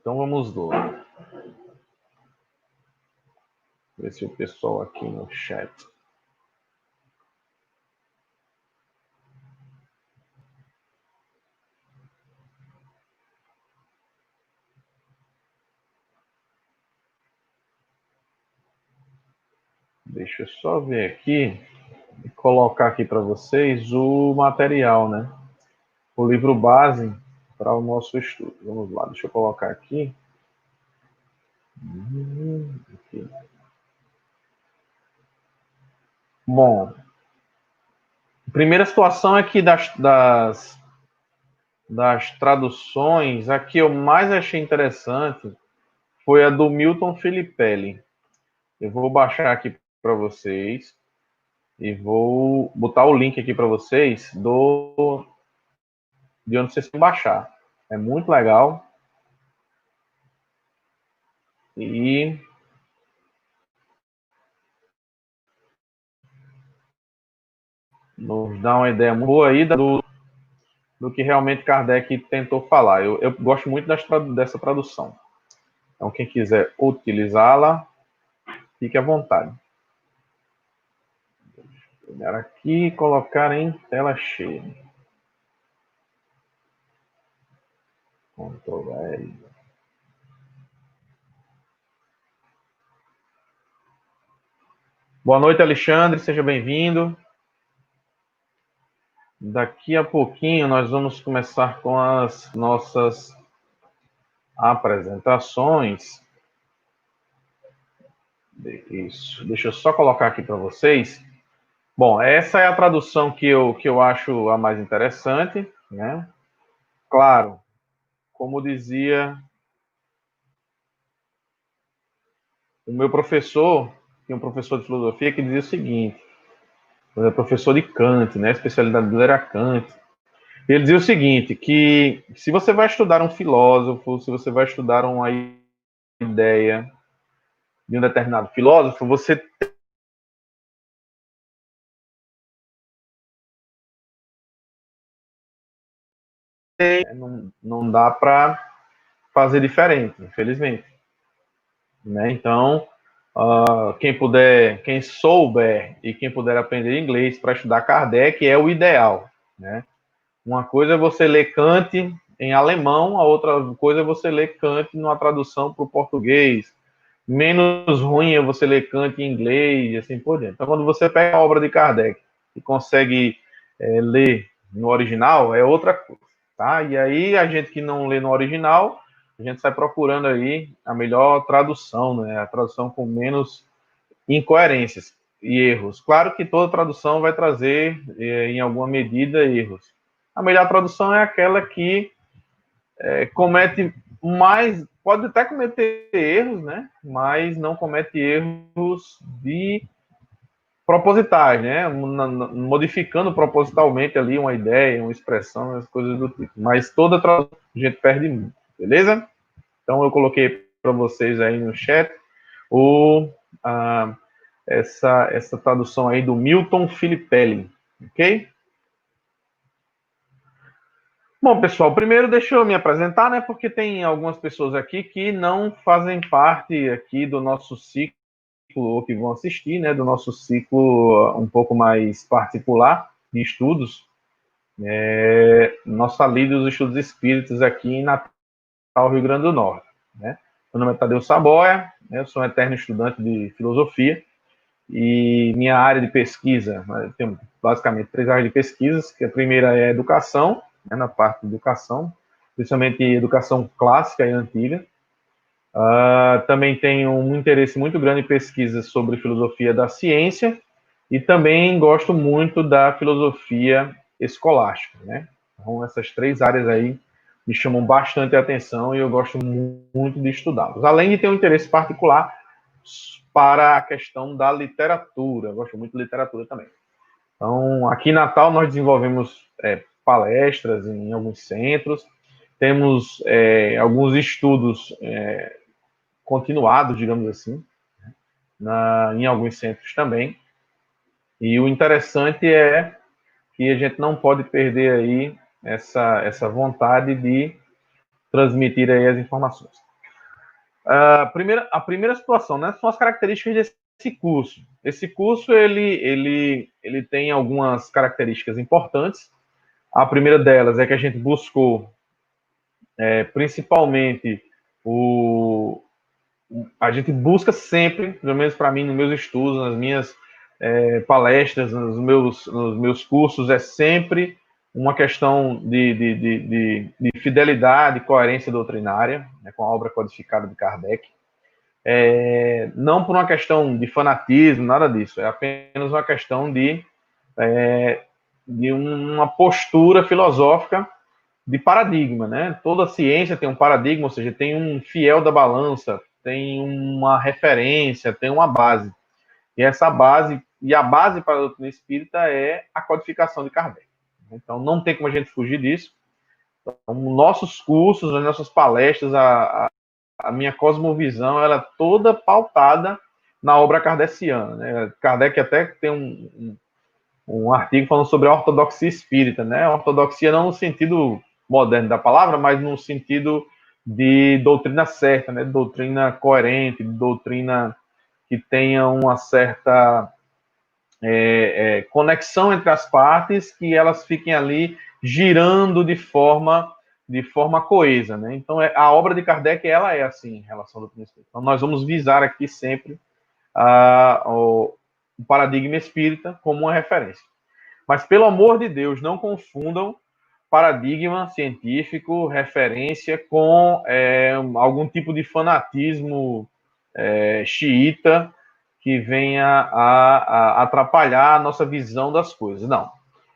Então vamos lá. Ver se o pessoal aqui no chat. Deixa eu só ver aqui e colocar aqui para vocês o material, né? O livro base para o nosso estudo. Vamos lá, deixa eu colocar aqui. Aqui. Bom, a primeira situação é que das traduções, a que eu mais achei interessante foi a do Milton Filipelli. Eu vou baixar aqui para vocês e vou botar o link aqui para vocês de onde vocês podem baixar. É muito legal. E nos dá uma ideia boa aí do que realmente Kardec tentou falar. Eu gosto muito dessa tradução. Então, quem quiser utilizá-la, fique à vontade. Vou pegar aqui e colocar em tela cheia. Ctrl L. Boa noite, Alexandre. Seja bem-vindo. Daqui a pouquinho nós vamos começar com as nossas apresentações. Isso. Deixa eu só colocar aqui para vocês. Bom, essa é a tradução que eu acho a mais interessante, né? Claro, como dizia o meu professor, tem um professor de filosofia que dizia o seguinte, ele é professor de Kant, né? A especialidade dele era Kant. Ele dizia o seguinte, que se você vai estudar um filósofo, se você vai estudar uma ideia de um determinado filósofo, você não dá para fazer diferente, infelizmente. Né? Então, quem souber e quem puder aprender inglês para estudar Kardec é o ideal. Né? Uma coisa é você ler Kant em alemão, a outra coisa é você ler Kant numa tradução para o português. Menos ruim é você ler Kant em inglês e assim por diante. Então, quando você pega a obra de Kardec e consegue ler no original, é outra coisa. Tá? E aí, a gente que não lê no original, a gente sai procurando aí a melhor tradução, né? A tradução com menos incoerências e erros. Claro que toda tradução vai trazer, em alguma medida, erros. A melhor tradução é aquela que comete mais, pode até cometer erros, né? Mas não comete erros de propositais, né? Modificando propositalmente ali uma ideia, uma expressão, as coisas do tipo. Mas toda tradução a gente perde muito, beleza? Então eu coloquei para vocês aí no chat essa tradução aí do Milton Filipelli, ok? Bom, pessoal, primeiro deixa eu me apresentar, né? Porque tem algumas pessoas aqui que não fazem parte aqui do nosso ciclo, ou que vão assistir, né? Do nosso ciclo um pouco mais particular de estudos. Nossa lida dos estudos espíritas aqui em Natal, Rio Grande do Norte. Né? Meu nome é Tadeu Saboia, né? Eu sou um eterno estudante de filosofia e minha área de pesquisa, eu tenho basicamente 3 áreas de pesquisas, que a primeira é educação, né, na parte de educação, principalmente educação clássica e antiga. Também tenho um interesse muito grande em pesquisas sobre filosofia da ciência e também gosto muito da filosofia escolástica, né? Então, essas 3 áreas aí me chamam bastante a atenção e eu gosto muito de estudá-las. Além de ter um interesse particular para a questão da literatura, eu gosto muito de literatura também. Então, aqui em Natal, nós desenvolvemos palestras em alguns centros, temos alguns estudos continuados, digamos assim, em alguns centros também. E o interessante é que a gente não pode perder aí essa vontade de transmitir aí as informações. A primeira situação, né, são as características desse curso. Esse curso, ele tem algumas características importantes. A primeira delas é que a gente buscou, principalmente, a gente busca sempre, pelo menos para mim, nos meus estudos, nas minhas palestras, nos meus cursos, é sempre uma questão de fidelidade, coerência doutrinária, né, com a obra codificada de Kardec. Não por uma questão de fanatismo, nada disso, é apenas uma questão de uma postura filosófica de paradigma, né? Toda ciência tem um paradigma, ou seja, tem um fiel da balança, tem uma referência, tem uma base. E essa base, e a base para a doutrina espírita é a codificação de Kardec. Então, não tem como a gente fugir disso. Então, nossos cursos, as nossas palestras, a minha cosmovisão, ela é toda pautada na obra kardeciana, né? Kardec até tem um artigo falando sobre a ortodoxia espírita, né? A ortodoxia não no sentido moderno da palavra, mas no sentido de doutrina certa, né? Doutrina coerente, doutrina que tenha uma certa conexão entre as partes, que elas fiquem ali girando de forma coesa, né? Então, a obra de Kardec, ela é assim, em relação ao doutrina espírita. Então, nós vamos visar aqui sempre o paradigma espírita como uma referência. Mas, pelo amor de Deus, não confundam paradigma científico, referência, com algum tipo de fanatismo xiita que venha a atrapalhar a nossa visão das coisas. Não.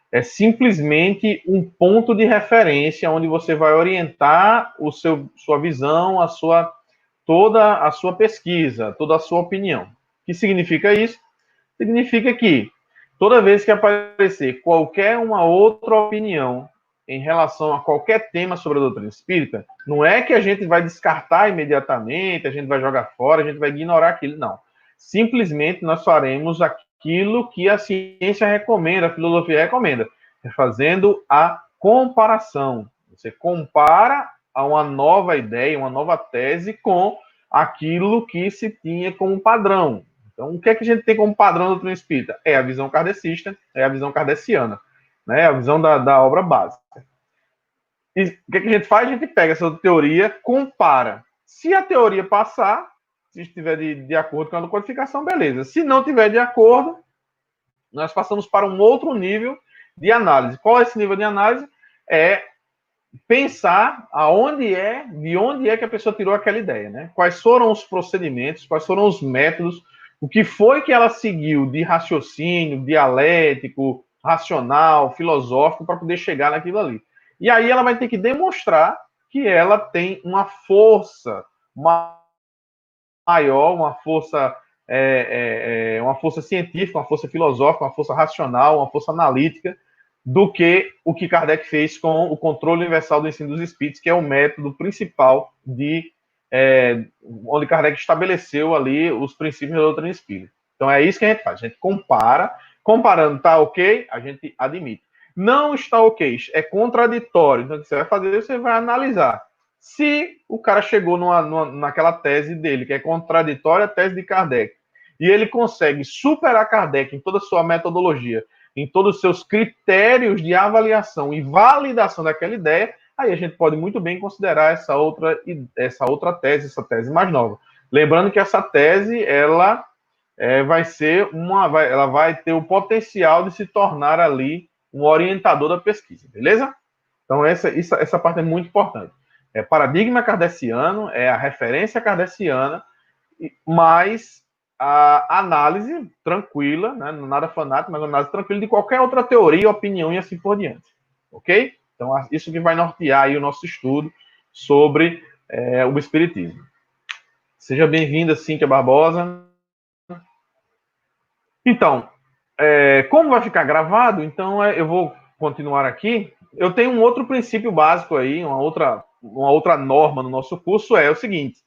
É simplesmente um ponto de referência onde você vai orientar sua visão, toda a sua pesquisa, toda a sua opinião. O que significa isso? Significa que toda vez que aparecer qualquer uma outra opinião em relação a qualquer tema sobre a doutrina espírita, não é que a gente vai descartar imediatamente, a gente vai jogar fora, a gente vai ignorar aquilo, não. Simplesmente nós faremos aquilo que a ciência recomenda, a filosofia recomenda, fazendo a comparação. Você compara a uma nova ideia, uma nova tese com aquilo que se tinha como padrão. Então, o que é que a gente tem como padrão da doutrina espírita? É a visão kardecista, é a visão kardeciana, né? A visão da obra básica. E o que é que a gente faz? A gente pega essa teoria, compara. Se a teoria passar, se estiver de acordo com a codificação, beleza. Se não estiver de acordo, nós passamos para um outro nível de análise. Qual é esse nível de análise? É pensar de onde é que a pessoa tirou aquela ideia, né? Quais foram os procedimentos, quais foram os métodos, o que foi que ela seguiu de raciocínio, dialético, racional, filosófico, para poder chegar naquilo ali. E aí ela vai ter que demonstrar que ela tem uma força maior, uma força científica, uma força filosófica, uma força racional, uma força analítica, do que o que Kardec fez com o controle universal do ensino dos espíritos, que é o método principal onde Kardec estabeleceu ali os princípios da doutrina espírita. Então é isso que a gente faz, a gente compara, comparando está ok, a gente admite. Não está ok, é contraditório, então o que você vai fazer, você vai analisar. Se o cara chegou naquela tese dele, que é contraditória à tese de Kardec, e ele consegue superar Kardec em toda a sua metodologia, em todos os seus critérios de avaliação e validação daquela ideia, aí a gente pode muito bem considerar essa outra tese, essa tese mais nova. Lembrando que essa tese, ela ela vai ter o potencial de se tornar ali um orientador da pesquisa, beleza? Então essa parte é muito importante. É paradigma kardeciano, é a referência kardeciana, mas a análise tranquila, né, nada fanático, mas análise tranquila de qualquer outra teoria, opinião e assim por diante. Ok? Então, isso que vai nortear aí o nosso estudo sobre o Espiritismo. Seja bem-vinda, Cíntia Barbosa. Então, como vai ficar gravado, então eu vou continuar aqui. Eu tenho um outro princípio básico aí, uma outra norma no nosso curso, é o seguinte: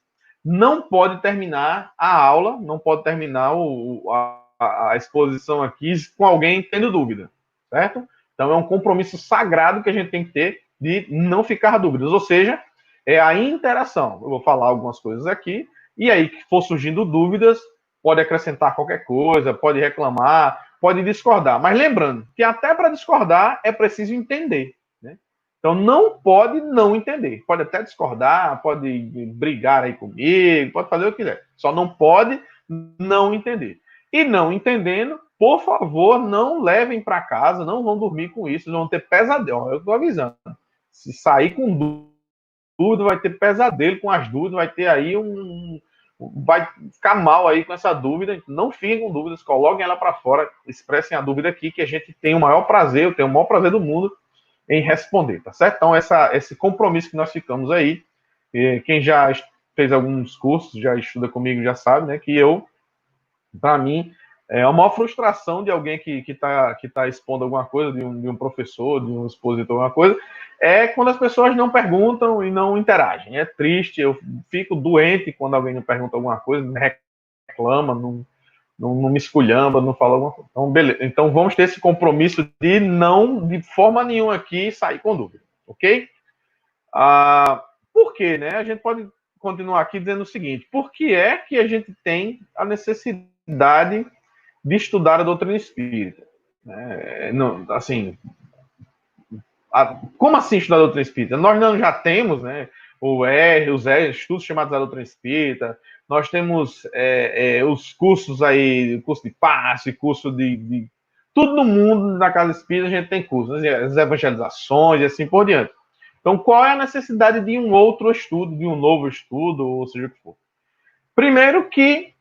não pode terminar a aula, não pode terminar a exposição aqui com alguém tendo dúvida, certo? Então é um compromisso sagrado que a gente tem que ter de não ficar dúvidas, ou seja, É a interação. Eu vou falar algumas coisas aqui, e aí, que for surgindo dúvidas, pode acrescentar qualquer coisa, pode reclamar, pode discordar. Mas lembrando que até para discordar é preciso entender. Né? Então não pode não entender. Pode até discordar, pode brigar aí comigo, pode fazer o que quiser. Só não pode não entender. E não entendendo, por favor, não levem para casa, não vão dormir com isso, vão ter pesadelo. Eu estou avisando. Se sair com dúvida, vai ter pesadelo com as dúvidas, vai ter aí vai ficar mal aí com essa dúvida. Não fiquem com dúvidas, coloquem ela para fora, expressem a dúvida aqui, que a gente tem o maior prazer, eu tenho o maior prazer do mundo em responder, tá certo? Então, esse compromisso que nós ficamos aí, quem já fez alguns cursos, já estuda comigo, já sabe, né, que para mim, é a maior frustração de alguém que tá expondo alguma coisa, de um professor, de um expositor, alguma coisa, é quando as pessoas não perguntam e não interagem. É triste, eu fico doente quando alguém não pergunta alguma coisa, reclama, não me esculhamba, não fala alguma coisa. Então, beleza. Então, vamos ter esse compromisso de não, de forma nenhuma aqui, sair com dúvida, ok? Por quê, né? A gente pode continuar aqui dizendo o seguinte: por que é que a gente tem a necessidade de estudar a doutrina espírita? Não, assim, como assim estudar a doutrina espírita? Nós não já temos, né? Os estudos chamados da doutrina espírita, nós temos os cursos aí, curso de passe, curso de tudo no mundo, na casa espírita, a gente tem cursos, as evangelizações e assim por diante. Então, qual é a necessidade de um outro estudo, de um novo estudo, ou seja o que for? Primeiro que,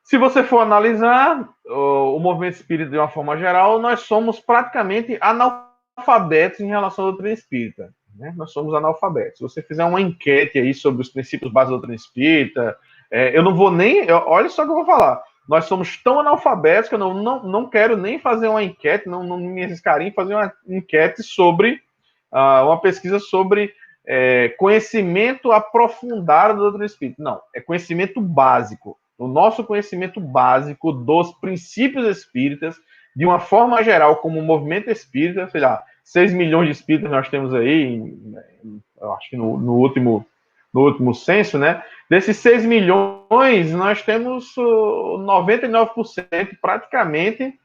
se você for analisar o movimento espírita de uma forma geral, nós somos praticamente analfabetos em relação à doutrina espírita. Né? Nós somos analfabetos. Se você fizer uma enquete aí sobre os princípios básicos da doutrina espírita, eu não vou nem... olha só o que eu vou falar. Nós somos tão analfabetos que eu não quero nem fazer uma enquete, não me arriscaria em fazer uma enquete sobre... uma pesquisa sobre conhecimento aprofundado da doutrina espírita. Não, é conhecimento básico. O nosso conhecimento básico dos princípios espíritas, de uma forma geral, como o movimento espírita, sei lá, 6 milhões de espíritas nós temos aí, eu acho que no último censo, né? Desses 6 milhões, nós temos 99% praticamente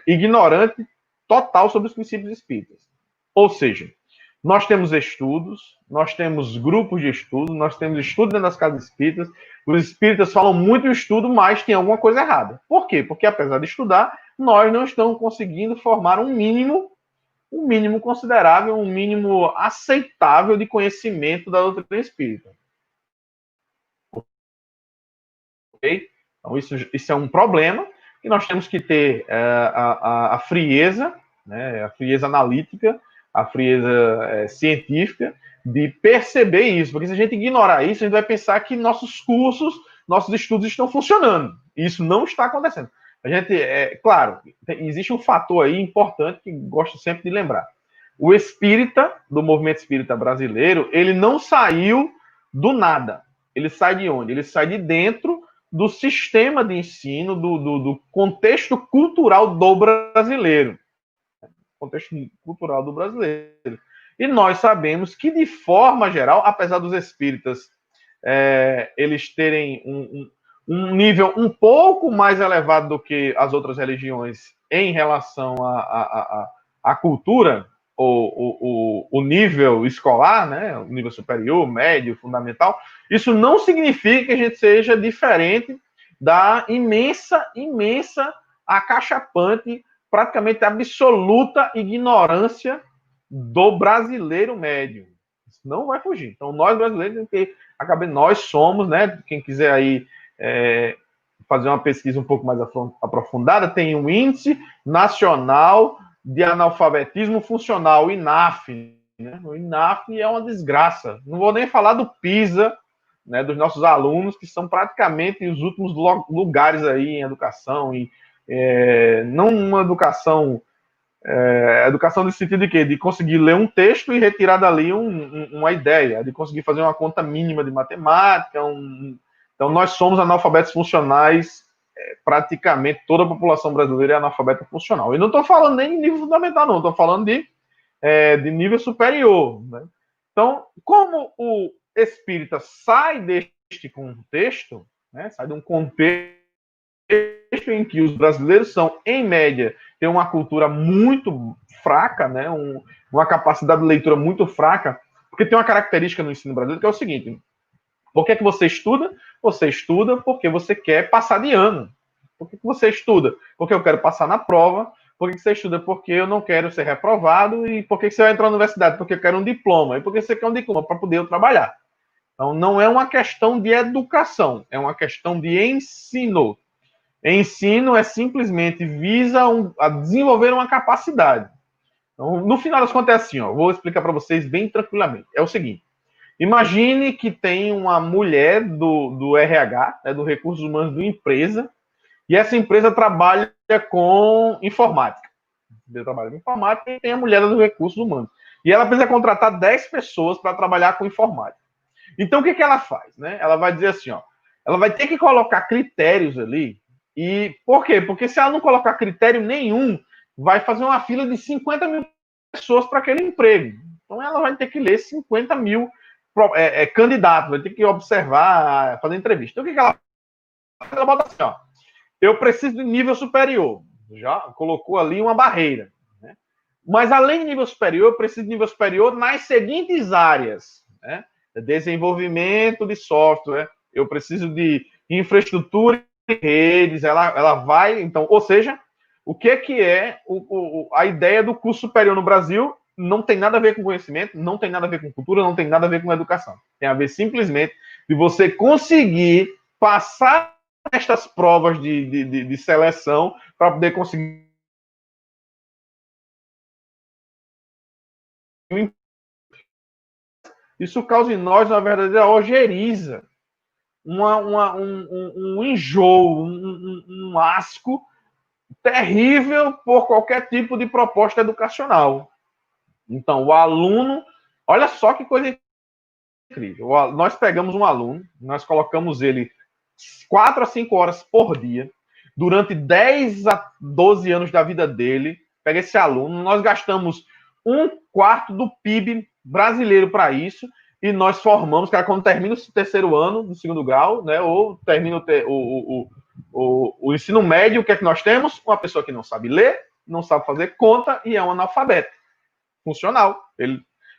ignorante total sobre os princípios espíritas. Ou seja, nós temos estudos, nós temos grupos de estudo, nós temos estudo dentro das casas espíritas. Os espíritas falam muito do estudo, mas tem alguma coisa errada. Por quê? Porque apesar de estudar, nós não estamos conseguindo formar um mínimo considerável, um mínimo aceitável de conhecimento da doutrina espírita. Ok? Então, isso é um problema que nós temos que ter a frieza, né, a frieza analítica, a frieza científica de perceber isso, porque se a gente ignorar isso, a gente vai pensar que nossos cursos, nossos estudos estão funcionando. Isso não está acontecendo. A gente, claro, existe um fator aí importante que gosto sempre de lembrar. O espírita, do movimento espírita brasileiro, ele não saiu do nada. Ele sai de onde? Ele sai de dentro do sistema de ensino, do contexto cultural do brasileiro. Contexto cultural do brasileiro. E nós sabemos que, de forma geral, apesar dos espíritas eles terem um nível um pouco mais elevado do que as outras religiões em relação à cultura, o nível escolar, né, o nível superior, médio, fundamental, isso não significa que a gente seja diferente da imensa, acachapante, praticamente absoluta ignorância do brasileiro médio. Isso não vai fugir. Então, nós brasileiros, nós somos, né? Quem quiser aí fazer uma pesquisa um pouco mais aprofundada, tem um Índice Nacional de Analfabetismo Funcional, o INAF. Né? O INAF é uma desgraça. Não vou nem falar do PISA, né, dos nossos alunos, que são praticamente os últimos lugares aí em educação, não uma educação educação no sentido de quê? De conseguir ler um texto e retirar dali uma ideia, de conseguir fazer uma conta mínima de matemática. Então, nós somos analfabetos funcionais, praticamente toda a população brasileira é analfabeta funcional. E não estou falando nem de nível fundamental, não, estou falando de nível superior. Né? Então, como o espírita sai deste contexto, né, sai de um contexto em que os brasileiros são, em média, têm uma cultura muito fraca, né, uma capacidade de leitura muito fraca, porque tem uma característica no ensino brasileiro que é o seguinte: por que você estuda? Você estuda porque você quer passar de ano. Por que você estuda? Porque eu quero passar na prova. Por que você estuda? Porque eu não quero ser reprovado. E por que você vai entrar na universidade? Porque eu quero um diploma. E por que você quer um diploma? Para poder eu trabalhar. Então, não é uma questão de educação, é uma questão de ensino. Ensino é simplesmente visa a desenvolver uma capacidade. Então, no final das contas é assim, ó, vou explicar para vocês bem tranquilamente. É o seguinte: imagine que tem uma mulher do RH, né, do Recursos Humanos de uma empresa, e essa empresa trabalha com informática. Trabalha com informática e tem a mulher do Recursos Humanos. E ela precisa contratar 10 pessoas para trabalhar com informática. Então, o que ela faz? Né? Ela vai dizer assim, ó, ela vai ter que colocar critérios ali. E por quê? Porque se ela não colocar critério nenhum, vai fazer uma fila de 50 mil pessoas para aquele emprego. Então, ela vai ter que ler 50 mil candidatos, vai ter que observar, fazer entrevista. Então, o que ela faz? Ela bota assim, ó, eu preciso de nível superior. Já colocou ali uma barreira. Né? Mas, além de nível superior, eu preciso de nível superior nas seguintes áreas. Né? Desenvolvimento de software, eu preciso de infraestrutura e redes, ela vai, então, ou seja, o que é a ideia do curso superior no Brasil? Não tem nada a ver com conhecimento, não tem nada a ver com cultura, não tem nada a ver com educação. Tem a ver simplesmente de você conseguir passar estas provas de seleção para poder conseguir. Isso causa em nós uma verdadeira ojeriza, um enjoo, um asco terrível por qualquer tipo de proposta educacional. Então, o aluno, olha só que coisa incrível. Nós pegamos um aluno, nós colocamos ele 4 a 5 horas por dia, durante 10 a 12 anos da vida dele. Pega esse aluno, nós gastamos 1/4 do PIB brasileiro para isso, e nós formamos, cara, quando termina o terceiro ano do segundo grau, né, ou termina o ensino médio, o que é que nós temos? Uma pessoa que não sabe ler, não sabe fazer conta e é um analfabeto funcional.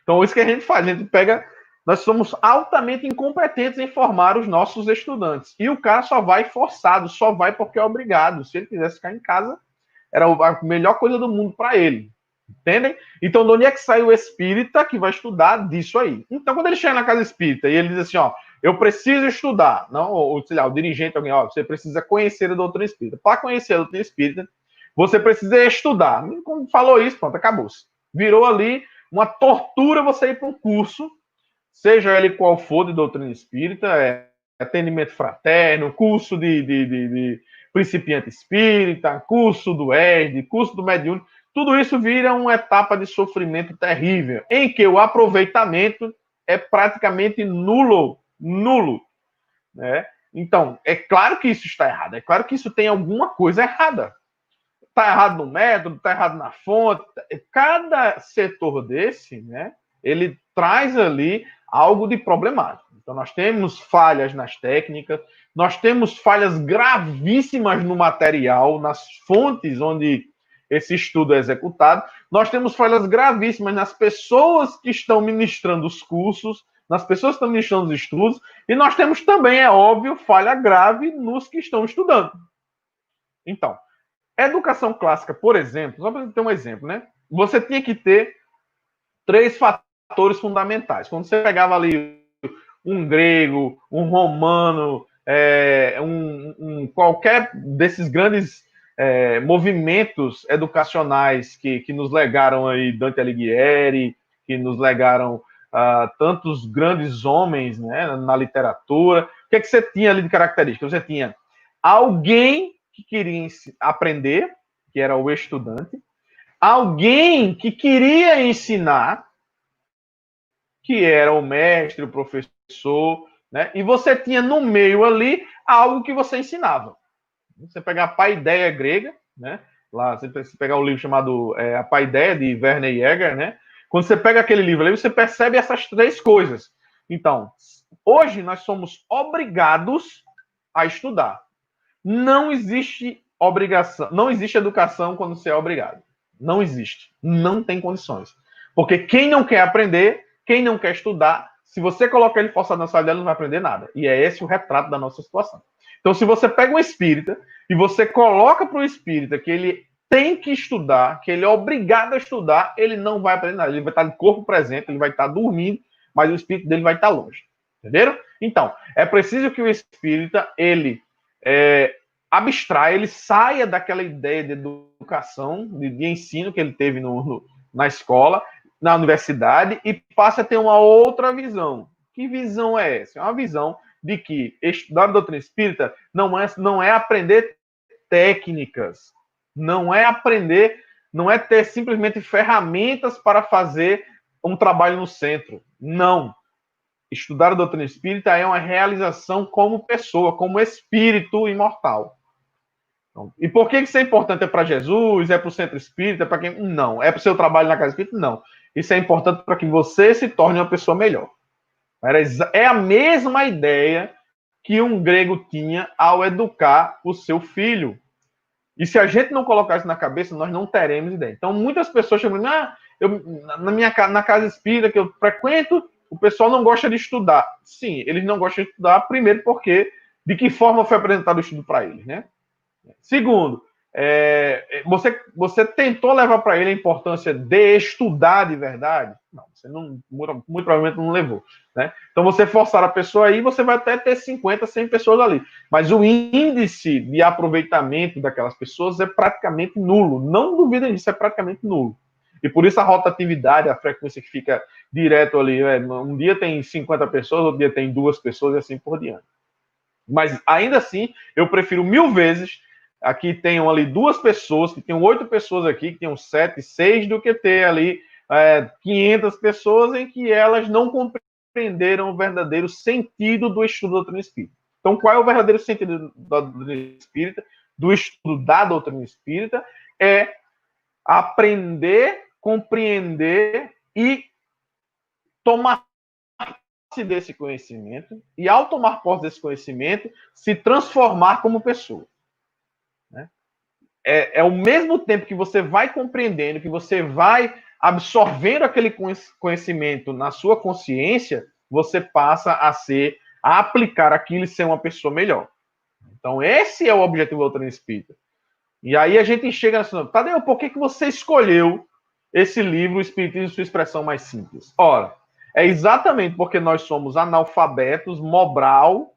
Então, isso que a gente faz, a gente pega. Nós somos altamente incompetentes em formar os nossos estudantes. E o cara só vai forçado, só vai porque é obrigado. Se ele quisesse ficar em casa, era a melhor coisa do mundo para ele. Entendem? Então, de onde é que sai o espírita que vai estudar disso aí? Então, quando ele chega na casa espírita e ele diz assim, ó, eu preciso estudar, não, ou sei lá, o dirigente, alguém, ó, você precisa conhecer a doutrina espírita. Para conhecer a doutrina espírita, você precisa estudar. Quando falou isso, pronto, acabou-se. Virou ali uma tortura você ir para um curso, seja ele qual for, de doutrina espírita, atendimento fraterno, curso de principiante espírita, curso do ERD, curso do mediúnico, tudo isso vira uma etapa de sofrimento terrível, em que o aproveitamento é praticamente nulo, né? Então, é claro que isso está errado, é claro que isso tem alguma coisa errada. Está errado no método, está errado na fonte. Cada setor desse, né, ele traz ali algo de problemático. Então, nós temos falhas nas técnicas, nós temos falhas gravíssimas no material, nas fontes onde esse estudo é executado, nós temos falhas gravíssimas nas pessoas que estão ministrando os cursos, nas pessoas que estão ministrando os estudos, e nós temos também, é óbvio, falha grave nos que estão estudando. Então, a educação clássica, por exemplo, só para ter um exemplo, né? Você tinha que ter 3 fatores fundamentais. Quando você pegava ali um grego, um romano, qualquer desses grandes movimentos educacionais que nos legaram aí Dante Alighieri, que nos legaram tantos grandes homens, né, na literatura. O que é que você tinha ali de característica? Você tinha alguém que queria aprender, que era o estudante, alguém que queria ensinar, que era o mestre, o professor, né? E você tinha no meio ali algo que você ensinava. Você pegar a paideia grega, né? Lá, você pegar o livro chamado A Paideia, de Werner Jäger, né? Quando você pega aquele livro ali, você percebe essas três coisas. Então, hoje nós somos obrigados a estudar. Não existe obrigação, não existe educação quando você é obrigado. Não existe. Não tem condições. Porque quem não quer aprender, quem não quer estudar, se você colocar ele forçado na sala dela, não vai aprender nada. E é esse o retrato da nossa situação. Então, se você pega um espírita e você coloca para o espírita que ele tem que estudar, que ele é obrigado a estudar, ele não vai aprender nada. Ele vai estar de corpo presente, ele vai estar dormindo, mas o espírito dele vai estar longe. Entenderam? Então, é preciso que o espírita, ele abstraia, ele saia daquela ideia de educação, de ensino que ele teve na escola, na universidade, e passe a ter uma outra visão. Que visão é essa? É uma visão de que estudar a doutrina espírita não é aprender técnicas, não é aprender, não é ter simplesmente ferramentas para fazer um trabalho no centro. Não. Estudar a doutrina espírita é uma realização como pessoa, como espírito imortal. Então, e por que isso é importante? É para Jesus? É para o centro espírita? É para quem? Não. É para o seu trabalho na casa espírita? Não. Isso é importante para que você se torne uma pessoa melhor. É a mesma ideia que um grego tinha ao educar o seu filho. E se a gente não colocar isso na cabeça, nós não teremos ideia. Então, muitas pessoas chegam na casa espírita que eu frequento, o pessoal não gosta de estudar. Sim, eles não gostam de estudar, primeiro porque de que forma foi apresentado o estudo para eles, né? Segundo, você tentou levar para ele a importância de estudar de verdade? Não, você não, muito provavelmente não levou. Né? Então, você forçar a pessoa aí, você vai até ter 50, 100 pessoas ali. Mas o índice de aproveitamento daquelas pessoas é praticamente nulo. Não duvidem disso, é praticamente nulo. E por isso a rotatividade, a frequência que fica direto ali, um dia tem 50 pessoas, outro dia tem 2 pessoas e assim por diante. Mas ainda assim, eu prefiro 1000 vezes aqui tenham ali 2 pessoas, que tenham 8 pessoas aqui, que tenham 7, 6, do que ter ali 500 pessoas em que elas não compreenderam o verdadeiro sentido do estudo da doutrina espírita. Então, qual é o verdadeiro sentido da doutrina espírita, do estudo da doutrina espírita? É aprender, compreender e tomar posse desse conhecimento e, ao tomar posse desse conhecimento, se transformar como pessoa. Né? Ao mesmo tempo que você vai compreendendo, que você vai absorvendo aquele conhecimento na sua consciência, você passa a aplicar aquilo e ser uma pessoa melhor. Então, esse é o objetivo da doutrina espírita. E aí a gente chega nessa... Tadeu, por que você escolheu esse livro, O Espiritismo em Sua Expressão Mais Simples? Ora, é exatamente porque nós somos analfabetos, mobral,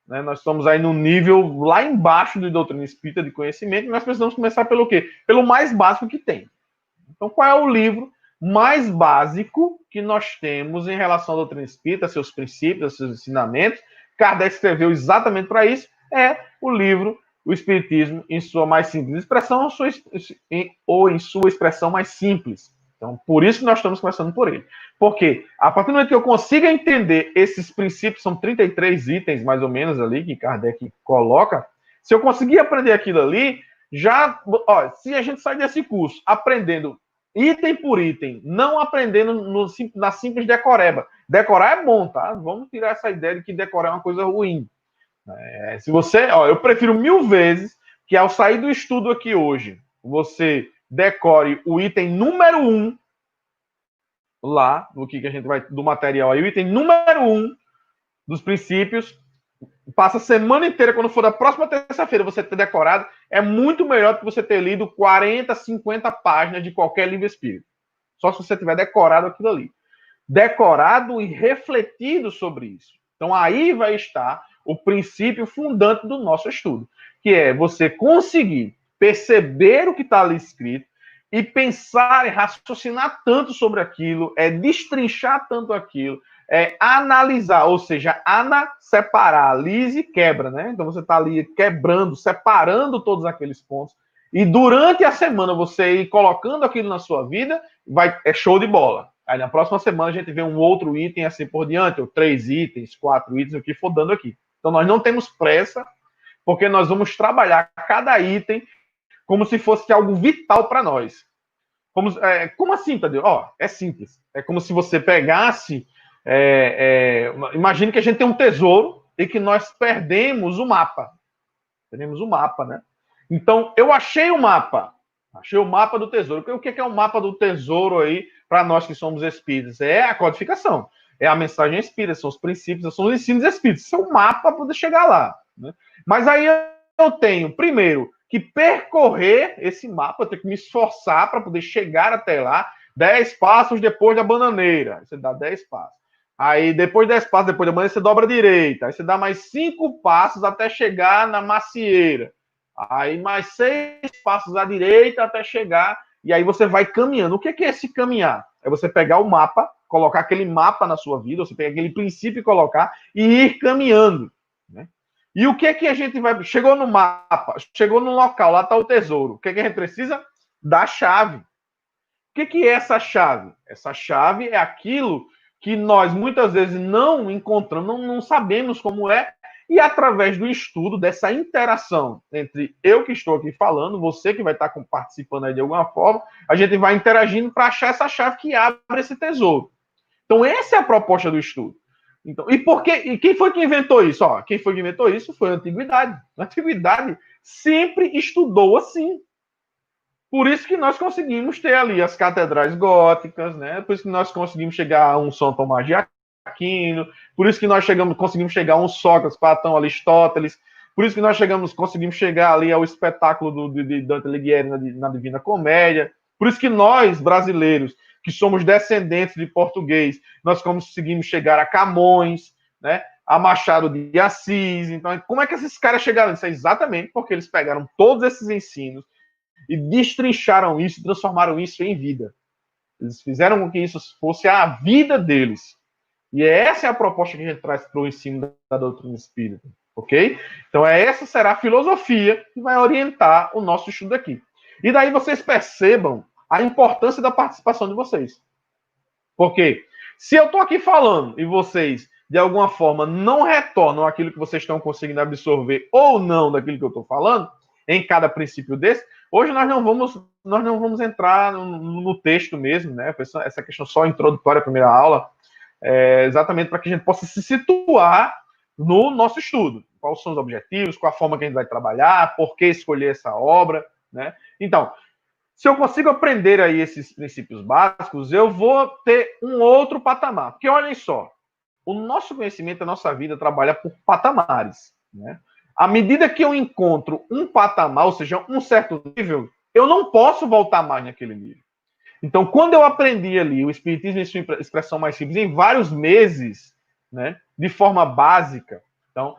né? Nós estamos aí no nível lá embaixo de doutrina espírita de conhecimento, e nós precisamos começar pelo quê? Pelo mais básico que tem. Então, qual é o livro mais básico que nós temos em relação à doutrina espírita, seus princípios, seus ensinamentos? Kardec escreveu exatamente para isso, é o livro O Espiritismo em sua mais simples expressão ou em sua expressão mais simples. Então, por isso que nós estamos começando por ele. Porque, a partir do momento que eu consiga entender esses princípios, são 33 itens, mais ou menos, ali, que Kardec coloca, se eu conseguir aprender aquilo ali, se a gente sai desse curso aprendendo item por item, não aprendendo na simples decoreba. Decorar é bom, tá? Vamos tirar essa ideia de que decorar é uma coisa ruim. Se você, eu prefiro 1000 vezes que ao sair do estudo aqui hoje, você decore o item número 1 lá, do que a gente vai, do material aí, o item número 1 dos princípios, passa a semana inteira, quando for da próxima terça-feira, você ter decorado, é muito melhor do que você ter lido 40, 50 páginas de qualquer livro espírita. Só se você tiver decorado aquilo ali. Decorado e refletido sobre isso. Então, aí vai estar o princípio fundante do nosso estudo, que é você conseguir perceber o que está ali escrito e pensar e raciocinar tanto sobre aquilo, destrinchar tanto aquilo, analisar, ou seja, separar, lise e quebra, né? Então você está ali quebrando, separando todos aqueles pontos, e durante a semana você ir colocando aquilo na sua vida, é show de bola. Aí na próxima semana a gente vê um outro item assim por diante, ou 3 itens, 4 itens, o que for dando aqui. Então nós não temos pressa, porque nós vamos trabalhar cada item como se fosse algo vital para nós. Como assim, Tadeu? É simples. É como se você pegasse. Imagine que a gente tem um tesouro e que nós perdemos o mapa. Teremos o mapa, né? Então, eu achei o mapa. Achei o mapa do tesouro. O que é o mapa do tesouro aí para nós que somos espíritas? É a codificação. É a mensagem espírita, são os princípios, são os ensinos espíritas. Isso é um mapa para poder chegar lá. Né? Mas aí eu tenho, primeiro, que percorrer esse mapa, eu tenho que me esforçar para poder chegar até lá. 10 passos depois da bananeira. Você dá 10 passos. Aí, depois de 10 passos, depois da manhã, você dobra a direita. Aí você dá mais 5 passos até chegar na macieira. Aí, mais 6 passos à direita até chegar. E aí você vai caminhando. O que é esse caminhar? É você pegar o mapa, colocar aquele mapa na sua vida, você pegar aquele princípio e colocar, e ir caminhando. Né? E o que é que a gente vai... Chegou no mapa, chegou no local, lá está o tesouro. O que é que a gente precisa? Da chave. O que é essa chave? Essa chave é aquilo que nós muitas vezes não encontramos, não sabemos como é, e através do estudo, dessa interação entre eu que estou aqui falando, você que vai estar participando aí de alguma forma, a gente vai interagindo para achar essa chave que abre esse tesouro. Então, essa é a proposta do estudo. Então, e quem foi que inventou isso? Quem foi que inventou isso foi a antiguidade. A antiguidade sempre estudou assim. Por isso que nós conseguimos ter ali as catedrais góticas, né? Por isso que nós conseguimos chegar a um São Tomás de Aquino, por isso que nós conseguimos chegar a um Sócrates, Platão, Aristóteles, por isso que nós conseguimos chegar ali ao espetáculo de Dante Alighieri na Divina Comédia, por isso que nós, brasileiros, que somos descendentes de português, nós conseguimos chegar a Camões, né? A Machado de Assis. Então, como é que esses caras chegaram nisso? Exatamente porque eles pegaram todos esses ensinos e destrincharam isso, transformaram isso em vida. Eles fizeram com que isso fosse a vida deles. E essa é a proposta que a gente traz para o ensino da doutrina espírita, ok? Então, essa será a filosofia que vai orientar o nosso estudo aqui. E daí vocês percebam a importância da participação de vocês. Porque se eu estou aqui falando e vocês, de alguma forma, não retornam aquilo que vocês estão conseguindo absorver ou não daquilo que eu estou falando, em cada princípio desse, hoje nós não vamos entrar no texto mesmo, né? Essa questão só introdutória, a primeira aula, exatamente para que a gente possa se situar no nosso estudo. Quais são os objetivos, qual a forma que a gente vai trabalhar, por que escolher essa obra, né? Então, se eu consigo aprender aí esses princípios básicos, eu vou ter um outro patamar. Porque olhem só, o nosso conhecimento, a nossa vida trabalha por patamares, né? À medida que eu encontro um patamar, ou seja, um certo nível, eu não posso voltar mais naquele nível. Então, quando eu aprendi ali o Espiritismo em sua expressão mais simples, em vários meses, né, de forma básica, então,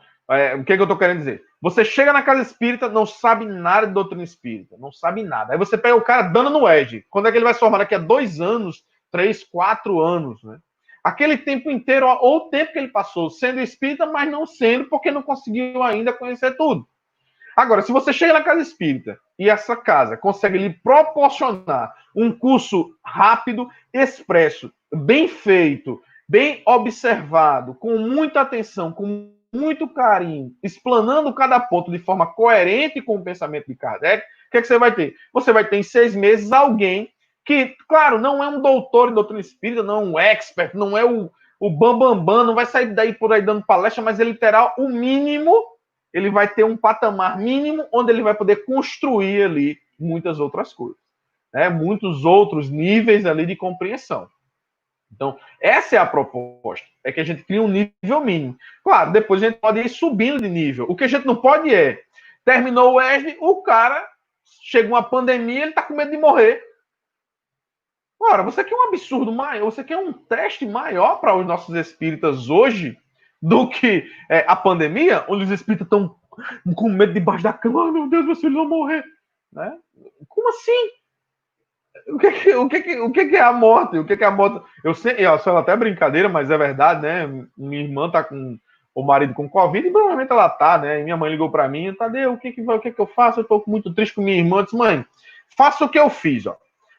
o que eu estou querendo dizer? Você chega na casa espírita, não sabe nada de doutrina espírita, não sabe nada. Aí você pega o cara dando no edge. Quando é que ele vai se formar? Daqui a 2 anos, 3, 4 anos, né? Aquele tempo inteiro, ou o tempo que ele passou sendo espírita, mas não sendo, porque não conseguiu ainda conhecer tudo. Agora, se você chega na casa espírita e essa casa consegue lhe proporcionar um curso rápido, expresso, bem feito, bem observado, com muita atenção, com muito carinho, explanando cada ponto de forma coerente com o pensamento de Kardec, o que é que você vai ter? Você vai ter em 6 meses alguém que, claro, não é um doutor em doutrina espírita, não é um expert, não é o bambambam, não vai sair daí por aí dando palestra, mas ele terá o mínimo, ele vai ter um patamar mínimo onde ele vai poder construir ali muitas outras coisas, né? Muitos outros níveis ali de compreensão. Então, essa é a proposta, é que a gente crie um nível mínimo. Claro, depois a gente pode ir subindo de nível. O que a gente não pode é, terminou o ESG, o cara, chega uma pandemia, ele está com medo de morrer. Ora, você quer um absurdo maior, você quer um teste maior para os nossos espíritas hoje do que a pandemia, onde os espíritas estão com medo debaixo da cama, oh, meu Deus, meus filhos vão morrer. Né? Como assim? O que é a morte? O que é a morte? Eu sei, até brincadeira, mas é verdade, né? Minha irmã tá com o marido com Covid e provavelmente ela tá, né? E minha mãe ligou para mim, Tadeu, o que eu faço? Eu tô muito triste com minha irmã. Eu disse, mãe, faça o que eu fiz, ó.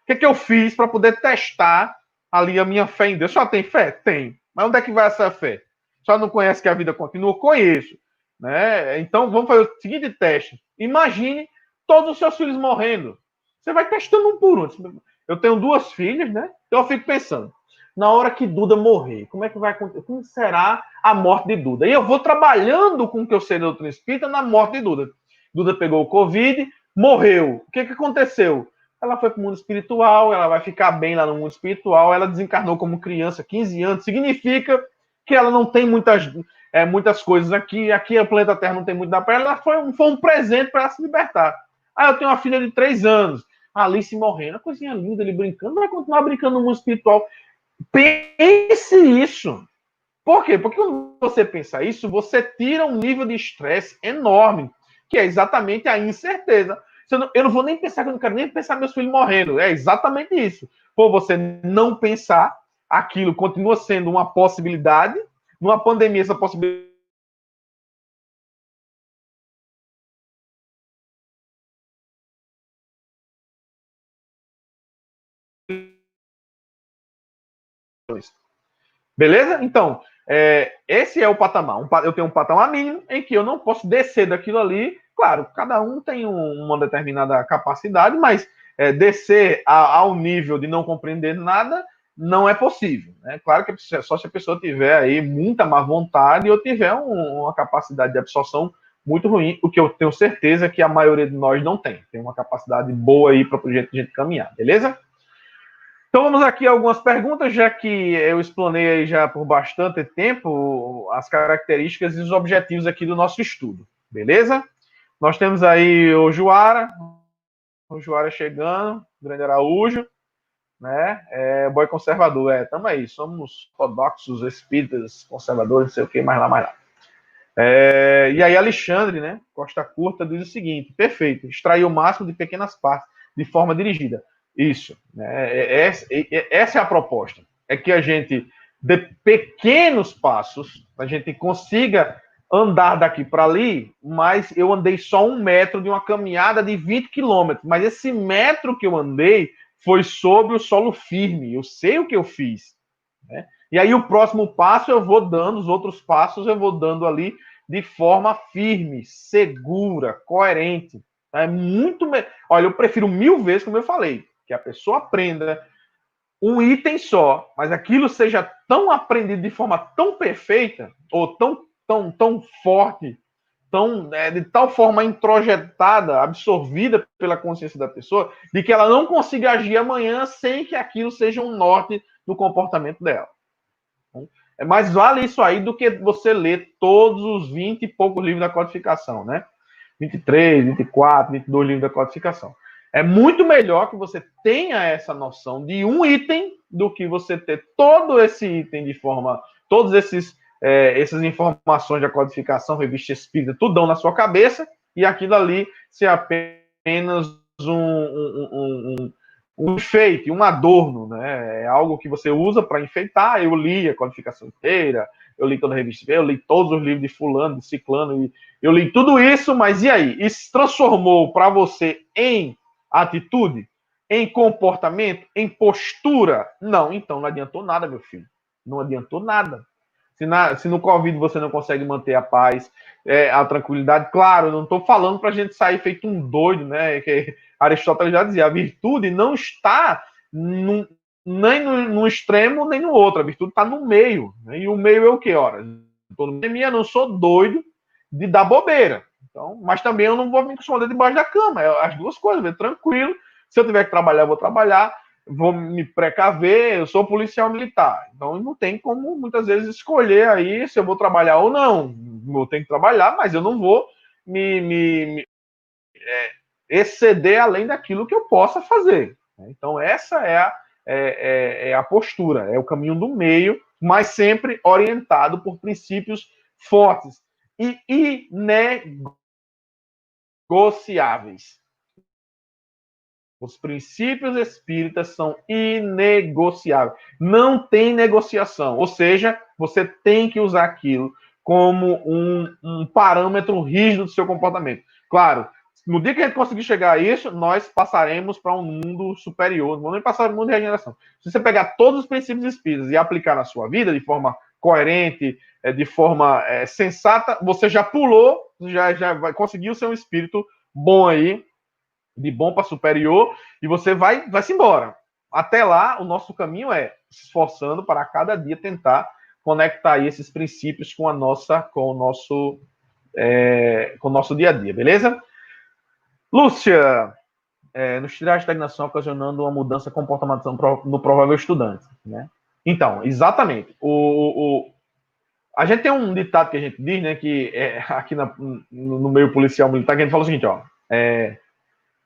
O que eu fiz para poder testar ali a minha fé em Deus? Só tem fé? Tem. Mas onde é que vai essa fé? Só não conhece que a vida continua? Conheço. Né? Então, vamos fazer o seguinte teste. Imagine todos os seus filhos morrendo. Você vai testando um por um. Eu tenho 2 filhas, né? Então eu fico pensando, na hora que Duda morrer, como é que vai acontecer? Como será a morte de Duda? E eu vou trabalhando com o que eu sei da doutrina espírita na morte de Duda. Duda pegou o Covid, morreu. O que aconteceu? Ela foi para o mundo espiritual, ela vai ficar bem lá no mundo espiritual, ela desencarnou como criança, 15 anos, significa que ela não tem muitas coisas aqui o planeta Terra não tem muito da para ela foi um presente para ela se libertar. Aí eu tenho uma filha de 3 anos, a Alice morrendo, uma coisinha linda, ele brincando, vai continuar brincando no mundo espiritual. Pense isso. Por quê? Porque quando você pensa isso, você tira um nível de estresse enorme, que é exatamente a incerteza. Eu não vou nem pensar, que eu não quero nem pensar meus filhos morrendo. É exatamente isso. Por você não pensar, aquilo continua sendo uma possibilidade. Numa pandemia, essa possibilidade beleza? Então, esse é o patamar. Eu tenho um patamar mínimo em que eu não posso descer daquilo ali. Claro, cada um tem uma determinada capacidade, mas descer ao nível de não compreender nada não é possível. Né? Claro que só se a pessoa tiver aí muita má vontade ou tiver uma capacidade de absorção muito ruim, o que eu tenho certeza que a maioria de nós não tem. Tem uma capacidade boa aí para a gente caminhar, beleza? Então vamos aqui a algumas perguntas, já que eu explanei aí já por bastante tempo as características e os objetivos aqui do nosso estudo, beleza? Nós temos aí o Juara chegando, Grande Araújo, né? Boy conservador, tamo aí, somos ortodoxos, espíritas, conservadores, não sei o que, mais lá, mais lá. E aí Alexandre, né? Costa Curta diz o seguinte: perfeito, extrair o máximo de pequenas partes de forma dirigida. Isso, né? Essa é a proposta. É que a gente, de pequenos passos, a gente consiga andar daqui para ali, mas eu andei só 1 metro de uma caminhada de 20 quilômetros. Mas esse metro que eu andei foi sobre o solo firme. Eu sei o que eu fiz. Né? E aí o próximo passo eu vou dando, os outros passos eu vou dando ali de forma firme, segura, coerente. É muito. Olha, eu prefiro 1000 vezes, como eu falei, que a pessoa aprenda um item só, mas aquilo seja tão aprendido de forma tão perfeita, ou tão forte, de tal forma introjetada, absorvida pela consciência da pessoa, de que ela não consiga agir amanhã sem que aquilo seja um norte do comportamento dela. É mais vale isso aí do que você ler todos os 20 e poucos livros da codificação, né? 23, 24, 22 livros da codificação. É muito melhor que você tenha essa noção de um item do que você ter todo esse item de forma, todos essas informações da codificação, revista espírita, tudão na sua cabeça, e aquilo ali ser apenas um enfeite, um adorno, né? É algo que você usa para enfeitar. Eu li a codificação inteira, eu li toda a revista, eu li todos os livros de fulano, de ciclano, e eu li tudo isso, mas e aí? Isso se transformou para você em atitude, em comportamento, em postura? Não, então não adiantou nada, meu filho. Não adiantou nada. Se no Covid você não consegue manter a paz, a tranquilidade, claro, não estou falando para a gente sair feito um doido, né? Que Aristóteles já dizia, a virtude não está nem no extremo, nem no outro. A virtude está no meio. Né? E o meio é o quê? Ora, estou no meio, eu não sou doido de dar bobeira. Então, mas também eu não vou me esconder debaixo da cama. As duas coisas, tranquilo. Se eu tiver que trabalhar, eu vou trabalhar. Vou me precaver, eu sou policial militar. Então não tem como muitas vezes escolher aí se eu vou trabalhar ou não. Eu tenho que trabalhar, mas eu não vou me exceder além daquilo que eu possa fazer. Então essa é a postura, é o caminho do meio, mas sempre orientado por princípios fortes e inegociáveis. Os princípios espíritas são inegociáveis. Não tem negociação. Ou seja, você tem que usar aquilo como um parâmetro rígido do seu comportamento. Claro, no dia que a gente conseguir chegar a isso, nós passaremos para um mundo superior. Não vamos nem passar para o mundo de regeneração. Se você pegar todos os princípios espíritas e aplicar na sua vida de forma coerente, de forma sensata, você já pulou, já vai conseguir ser um espírito bom aí, de bom para superior, e você vai-se embora. até lá, o nosso caminho é se esforçando para cada dia tentar conectar esses princípios com com o nosso dia a dia, beleza? Lúcia, nos tirar a estagnação ocasionando uma mudança comportamental no provável estudante, né? Então, exatamente. A gente tem um ditado que a gente diz, né, que aqui no meio policial militar, que a gente fala o seguinte, ó,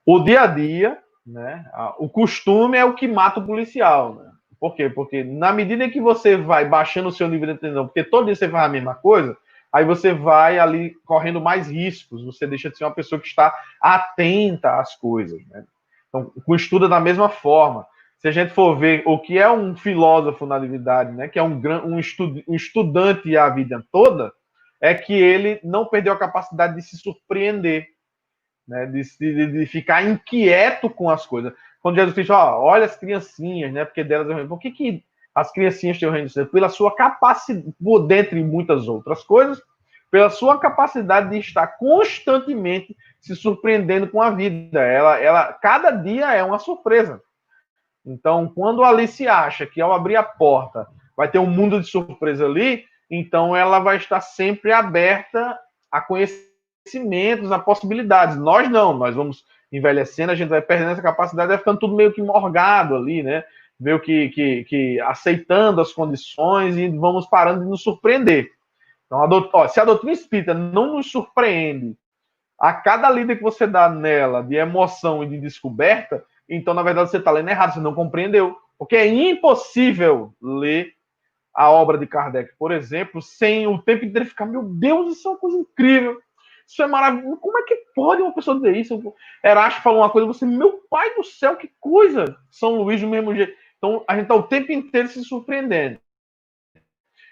o dia a dia, né, o costume é o que mata o policial, né? Por quê? Porque na medida que você vai baixando o seu nível de atenção, porque todo dia você faz a mesma coisa, aí você vai ali correndo mais riscos, você deixa de ser uma pessoa que está atenta às coisas, né? Então, o estudo é da mesma forma. Se a gente for ver o que é um filósofo na atividade, né, que é um estudante a vida toda, é que ele não perdeu a capacidade de se surpreender, né, de ficar inquieto com as coisas. Quando Jesus Cristo, olha as criancinhas, né, porque delas, por que as criancinhas têm o reino de Deus? Pela sua capacidade, dentre muitas outras coisas, pela sua capacidade de estar constantemente se surpreendendo com a vida. Cada dia é uma surpresa. Então, quando a Alice acha que ao abrir a porta vai ter um mundo de surpresa ali, então ela vai estar sempre aberta a conhecimentos, a possibilidades. Nós não, nós vamos envelhecendo, a gente vai perdendo essa capacidade, vai ficando tudo meio que morgado ali, né? Meio que aceitando as condições e vamos parando de nos surpreender. Então, se a doutrina espírita não nos surpreende a cada lida que você dá nela de emoção e de descoberta, então, na verdade, você está lendo errado, você não compreendeu. Porque é impossível ler a obra de Kardec, por exemplo, sem o tempo inteiro ficar, meu Deus, isso é uma coisa incrível. Isso é maravilhoso. Como é que pode uma pessoa dizer isso? Erasto falou uma coisa, você, meu pai do céu, que coisa! São Luís do mesmo jeito. Então, a gente está o tempo inteiro se surpreendendo.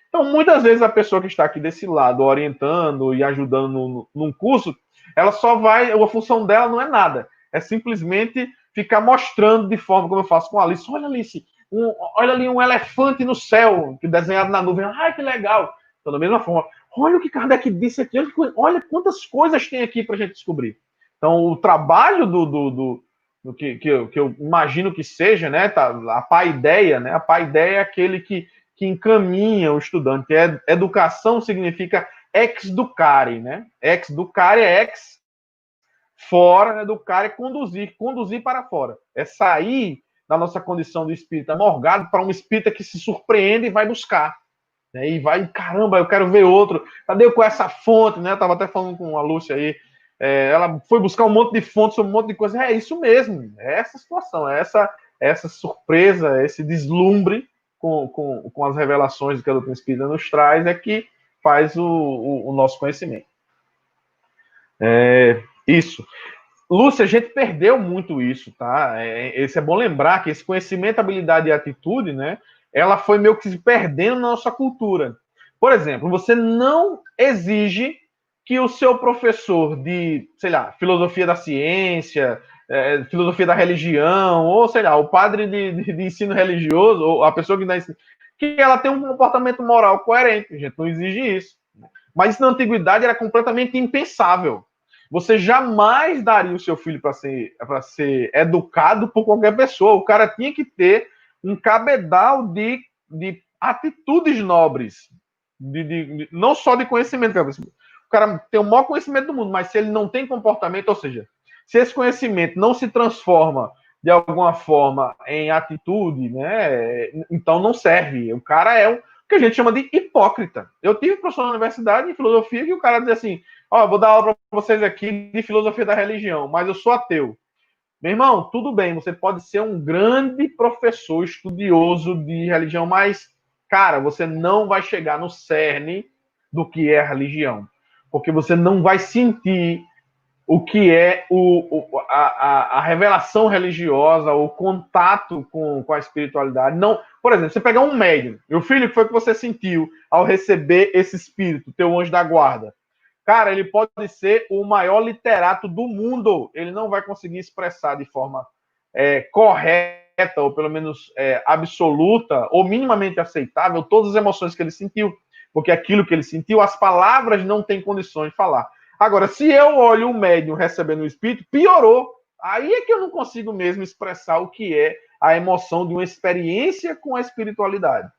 Então, muitas vezes, a pessoa que está aqui desse lado, orientando e ajudando num curso, ela só vai, a função dela não é nada. É simplesmente ficar mostrando de forma, como eu faço com a Alice. Olha, Alice, olha ali um elefante no céu, que desenhado na nuvem. Ai, que legal. Então, da mesma forma, olha o que Kardec disse aqui. Olha quantas coisas tem aqui para a gente descobrir. Então, o trabalho do que eu imagino que seja, né, a paideia, né, a paideia é aquele que encaminha o estudante. Educação significa ex-ducare, né? Ex-ducare é ex fora, né? Educare é conduzir para fora. É sair da nossa condição de espírita morgado para um espírita que se surpreende e vai buscar. Né? E vai, caramba, eu quero ver outro. Cadê eu com essa fonte, né? Eu estava até falando com a Lúcia aí. Ela foi buscar um monte de fontes sobre um monte de coisa. É isso mesmo. É essa situação, essa surpresa, esse deslumbre com as revelações que a doutrina espírita nos traz é que faz o nosso conhecimento. Isso. Lúcia, a gente perdeu muito isso, tá? Esse é bom lembrar que esse conhecimento, habilidade e atitude, né? Ela foi meio que se perdendo na nossa cultura. Por exemplo, você não exige que o seu professor de, sei lá, filosofia da ciência, filosofia da religião, ou sei lá, o padre de ensino religioso, ou a pessoa que dá ensino, que ela tenha um comportamento moral coerente. A gente não exige isso. Mas isso na antiguidade era completamente impensável. Você jamais daria o seu filho para ser educado por qualquer pessoa. O cara tinha que ter um cabedal de atitudes nobres, não só de conhecimento. O cara tem o maior conhecimento do mundo, mas se ele não tem comportamento, ou seja, se esse conhecimento não se transforma de alguma forma em atitude, né, então não serve. O cara é o que a gente chama de hipócrita. Eu tive professor na universidade de filosofia que o cara dizia assim, vou dar aula para vocês aqui de filosofia da religião, mas eu sou ateu. Meu irmão, tudo bem, você pode ser um grande professor estudioso de religião, mas, cara, você não vai chegar no cerne do que é a religião. Porque você não vai sentir o que é a revelação religiosa, o contato com a espiritualidade. Não, por exemplo, você pegar um médium, meu filho, o que foi que você sentiu ao receber esse espírito, teu anjo da guarda? Cara, ele pode ser o maior literato do mundo. Ele não vai conseguir expressar de forma correta, ou pelo menos absoluta, ou minimamente aceitável, todas as emoções que ele sentiu. Porque aquilo que ele sentiu, as palavras não têm condições de falar. Agora, se eu olho o médium recebendo o espírito, piorou. Aí é que eu não consigo mesmo expressar o que é a emoção de uma experiência com a espiritualidade.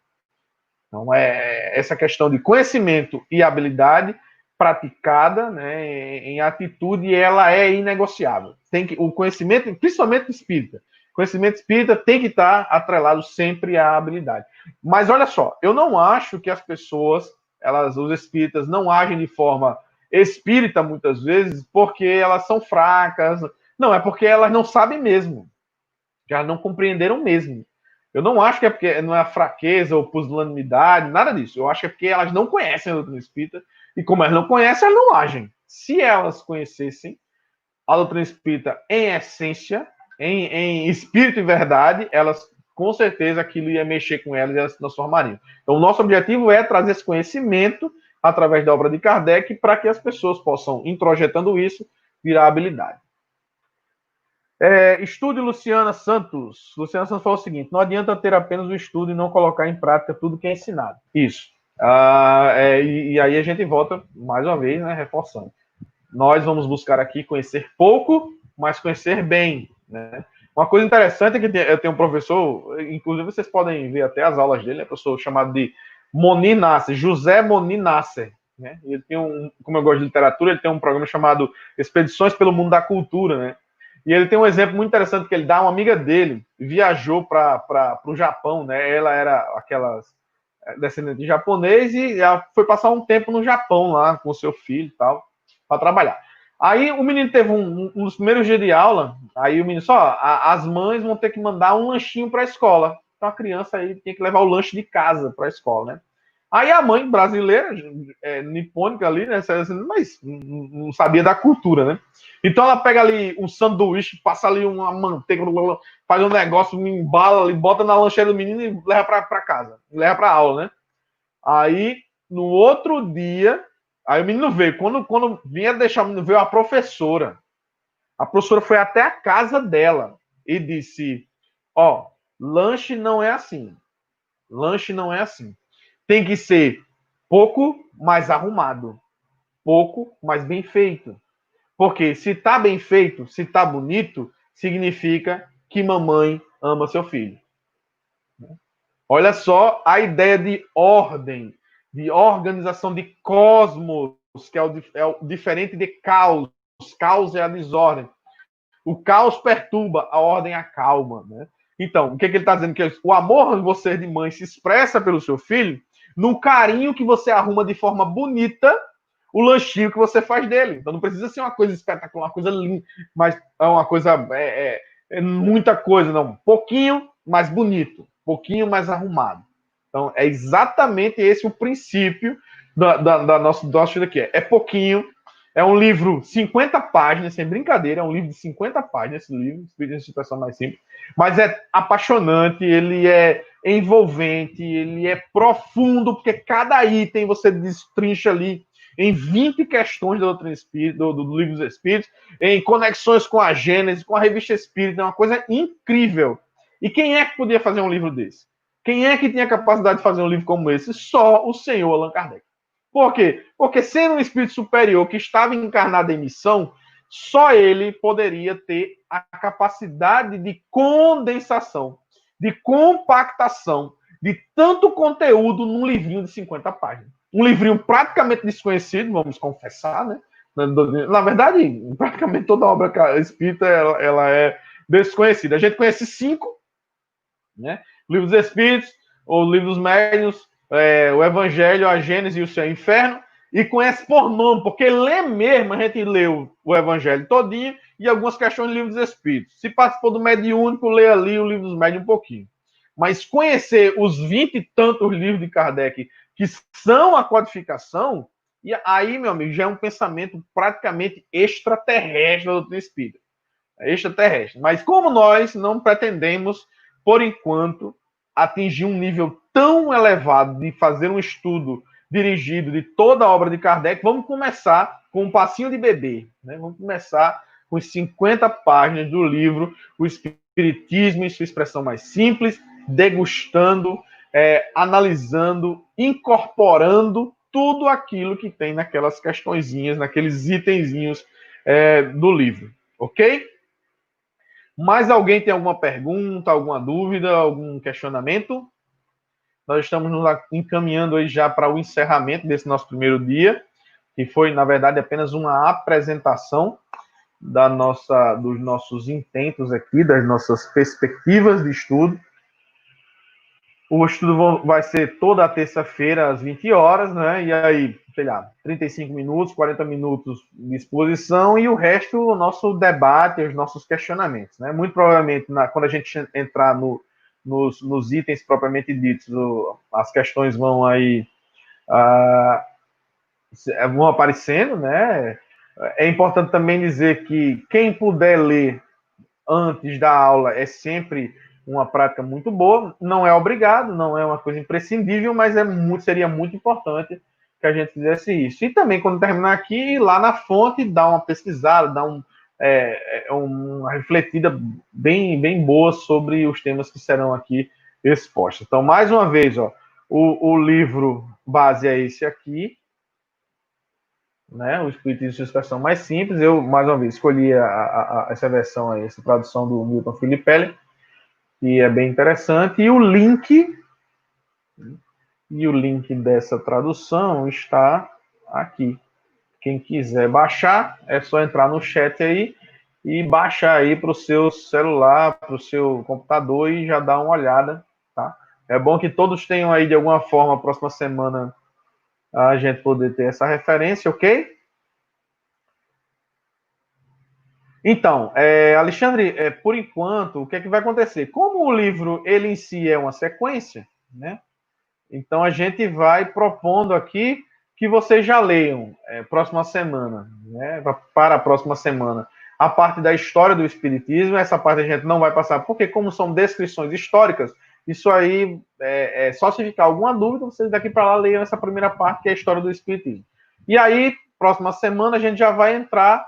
Então, essa questão de conhecimento e habilidade praticada, né, em atitude, ela é inegociável. O conhecimento, principalmente espírita, conhecimento espírita tem que estar atrelado sempre à habilidade. Mas olha só, eu não acho que as pessoas, os espíritas, não agem de forma espírita muitas vezes porque elas são fracas. Não, é porque elas não sabem mesmo. Já não compreenderam mesmo. Eu não acho que é porque não é a fraqueza ou pusilanimidade, nada disso. Eu acho que é porque elas não conhecem a doutrina espírita e como elas não conhecem, elas não agem. Se elas conhecessem a doutrina espírita em essência, em espírito e verdade, elas com certeza aquilo ia mexer com elas e elas se transformariam. Então, o nosso objetivo é trazer esse conhecimento através da obra de Kardec para que as pessoas possam, introjetando isso, virar habilidade. Estude Luciana Santos. Luciana Santos falou o seguinte: não adianta ter apenas o estudo e não colocar em prática tudo que é ensinado. Isso. E aí a gente volta, mais uma vez, né, reforçando. Nós vamos buscar aqui conhecer pouco, mas conhecer bem. Né? Uma coisa interessante é que eu tenho um professor, inclusive vocês podem ver até as aulas dele, é um professor chamado de Monir Nasser, José Monir Nasser. Né? Ele tem como eu gosto de literatura, ele tem um programa chamado Expedições pelo Mundo da Cultura, né? E ele tem um exemplo muito interessante que ele dá. Uma amiga dele viajou para o Japão, né? Ela era aquelas descendente de japonês e ela foi passar um tempo no Japão lá com o seu filho e tal, para trabalhar. Aí o menino teve um dos primeiros dias de aula, aí o menino só, as mães vão ter que mandar um lanchinho para a escola. Então a criança aí tinha que levar o lanche de casa para a escola, né? Aí a mãe brasileira, nipônica ali, né? Mas não sabia da cultura, né? Então ela pega ali um sanduíche, passa ali uma manteiga, faz um negócio, embala ali, bota na lancheira do menino e leva para casa, leva para aula, né? Aí no outro dia, aí o menino veio. Quando vinha deixar o menino, veio a professora. A professora foi até a casa dela e disse: ó, lanche não é assim. Lanche não é assim. Tem que ser pouco, mais arrumado. Pouco, mas bem feito. Porque se tá bem feito, se tá bonito, significa que mamãe ama seu filho. Olha só a ideia de ordem, de organização de cosmos, que é o diferente de caos. Caos é a desordem. O caos perturba, a ordem acalma. Né? Então, o que ele está dizendo? Que o amor de você de mãe se expressa pelo seu filho no carinho que você arruma de forma bonita o lanchinho que você faz dele. Então não precisa ser uma coisa espetacular, uma coisa linda, mas é uma coisa, muita coisa, não. Pouquinho mais bonito, pouquinho mais arrumado. Então é exatamente esse o princípio da nossa vida aqui. É pouquinho, é um livro 50 páginas, sem brincadeira, é um livro de 50 páginas, esse livro, Espírito de Situação Mais Simples, mas é apaixonante, ele é envolvente, ele é profundo, porque cada item você destrincha ali em 20 questões da doutrina espírita, do livro dos Espíritos, em conexões com a Gênese, com a revista Espírita, é uma coisa incrível. E quem é que podia fazer um livro desse? Quem é que tinha capacidade de fazer um livro como esse? Só o senhor Allan Kardec. Por quê? Porque sendo um espírito superior que estava encarnado em missão, só ele poderia ter a capacidade de condensação, de compactação, de tanto conteúdo num livrinho de 50 páginas. Um livrinho praticamente desconhecido, vamos confessar, né? Na verdade, praticamente toda obra espírita ela é desconhecida. A gente conhece 5, né? O Livro dos Espíritos, o Livro dos Médiuns, o Evangelho, a Gênese e o Céu e o Inferno, e conhece por nome, porque lê mesmo, a gente leu o Evangelho todinho e algumas questões do Livro dos Espíritos. Se participou do Mediúnico, lê ali o Livro dos Médiuns um pouquinho. Mas conhecer os 20 e tantos livros de Kardec que são a codificação, e aí, meu amigo, já é um pensamento praticamente extraterrestre da doutrina espírita. Extraterrestre. Mas como nós não pretendemos, por enquanto, atingir um nível tão elevado de fazer um estudo dirigido de toda a obra de Kardec, vamos começar com um passinho de bebê. Né? Vamos começar com as 50 páginas do livro O Espiritismo em sua expressão mais simples, degustando, analisando, incorporando tudo aquilo que tem naquelas questõezinhas, naqueles itenzinhos do livro. Ok? Mais alguém tem alguma pergunta, alguma dúvida, algum questionamento? Nós estamos nos encaminhando aí já para o encerramento desse nosso primeiro dia, que foi, na verdade, apenas uma apresentação dos nossos intentos aqui, das nossas perspectivas de estudo. O estudo vai ser toda terça-feira, às 20 horas, né? E aí, sei lá, 35 minutos, 40 minutos de exposição e o resto, o nosso debate, os nossos questionamentos, né? Muito provavelmente, quando a gente entrar nos itens propriamente ditos, as questões vão aí vão aparecendo, né? É importante também dizer que quem puder ler antes da aula é sempre uma prática muito boa. Não é obrigado, não é uma coisa imprescindível, mas seria muito importante que a gente fizesse isso. E também, quando terminar aqui, ir lá na fonte, dar uma pesquisada, dar uma refletida bem boa sobre os temas que serão aqui expostos. Então, mais uma vez, ó, o livro base é esse aqui, né? O Espiritismo de Expressão Mais Simples. Eu, mais uma vez, escolhi essa versão aí, essa tradução do Milton Filipelli, que é bem interessante. E o link dessa tradução está aqui. Quem quiser baixar, é só entrar no chat aí e baixar aí para o seu celular, para o seu computador e já dar uma olhada, tá? É bom que todos tenham aí, de alguma forma, a próxima semana, a gente poder ter essa referência, ok? Então, Alexandre, por enquanto, o que é que vai acontecer? Como o livro, ele em si é uma sequência, né? Então, a gente vai propondo aqui que vocês já leiam próxima semana, né? Para a próxima semana, a parte da história do Espiritismo. Essa parte a gente não vai passar, porque como são descrições históricas, isso aí só se ficar alguma dúvida, vocês daqui para lá leiam essa primeira parte, que é a história do Espiritismo. E aí, próxima semana, a gente já vai entrar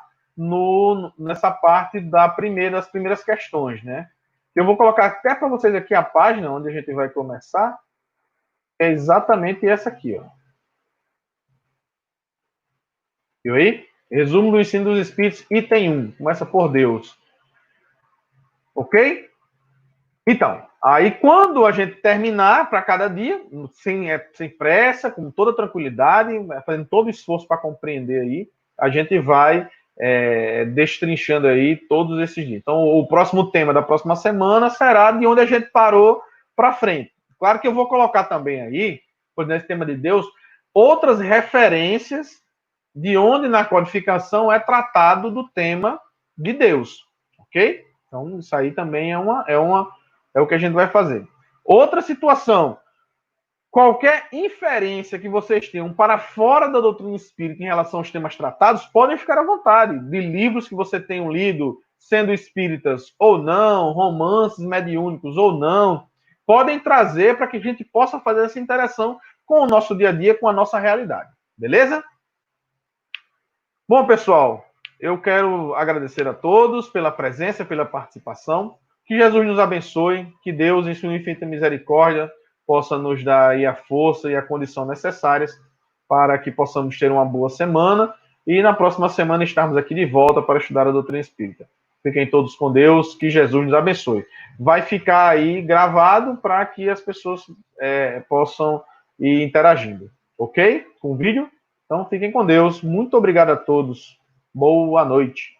nessa parte das primeiras questões, né? Eu vou colocar até para vocês aqui a página onde a gente vai começar, é exatamente essa aqui, ó. Viu aí? Resumo do ensino dos Espíritos, item 1. Começa por Deus. Ok? Então, aí quando a gente terminar para cada dia, sem pressa, com toda tranquilidade, fazendo todo o esforço para compreender aí, a gente vai destrinchando aí todos esses dias. Então, o próximo tema da próxima semana será de onde a gente parou para frente. Claro que eu vou colocar também aí, por nesse tema de Deus, outras referências de onde na codificação é tratado do tema de Deus, ok? Então, isso aí também é o que a gente vai fazer. Outra situação, qualquer inferência que vocês tenham para fora da doutrina espírita em relação aos temas tratados, podem ficar à vontade. De livros que você tenha lido, sendo espíritas ou não, romances mediúnicos ou não, podem trazer para que a gente possa fazer essa interação com o nosso dia a dia, com a nossa realidade. Beleza? Bom, pessoal, eu quero agradecer a todos pela presença, pela participação. Que Jesus nos abençoe, que Deus, em sua infinita misericórdia, possa nos dar aí a força e a condição necessárias para que possamos ter uma boa semana e na próxima semana estarmos aqui de volta para estudar a doutrina espírita. Fiquem todos com Deus, que Jesus nos abençoe. Vai ficar aí gravado para que as pessoas possam ir interagindo, ok? Com o vídeo? Então, fiquem com Deus. Muito obrigado a todos. Boa noite.